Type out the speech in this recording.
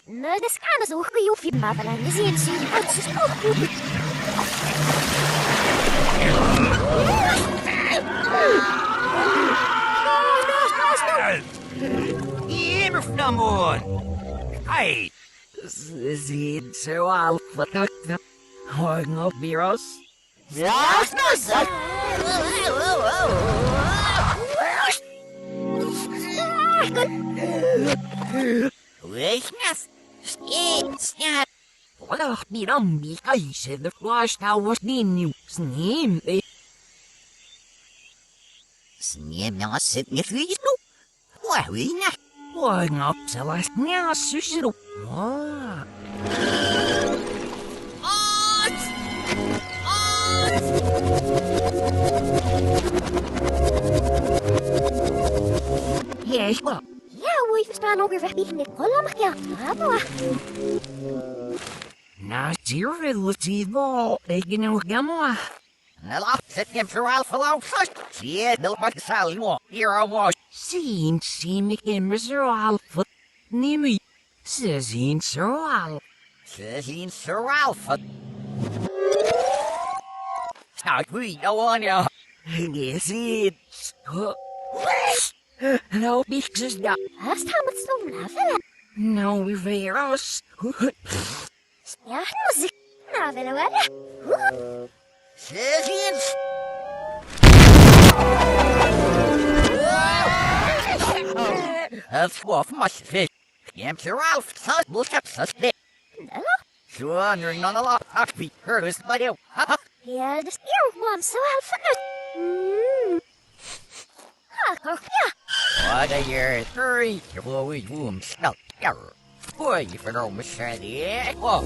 Nou, das kann so viel machen, dann sehen Sie, was ist auch gut. Immer framon! Hey! Sieht so alt verkackt. Morgen auf Virus. Ja, Schnauze! Weakness! Snap! Wacht niet om die keizer de flashtaal was niet nieuw. Sneem! Sneem, ja, zit niet goed nu. Waar wil je? Morgen op zelfs niet zusje op. Ah. Yes, wat? Ja, hoe is het ook weer niet met kolom? Ja, maar. Nou, zeer veel zie wel. Ik nog helemaal. Laat het hem vooral verlopen. Zie je, dat mag zal je hier al was. Zien ik in zo al. Neem je. Ze zien zo al. Ze zien zo al. Nou, ik weet nou aan je. Je ziet. Nou, ik dus dat. Hast haben wir zum Navel? Nou, virus. Ja, Musik. Navel, oder? Ze zien. Het schoof maar vis. Je hebt er al zelfs boodschap dit. Zo wandering on the lot. Ach, wie heard us by you. Ja, das ist irgendwann so halb. Ach, ja. What a year, hurry, you will always wound, snout, error. Boy, you for no machete, oh.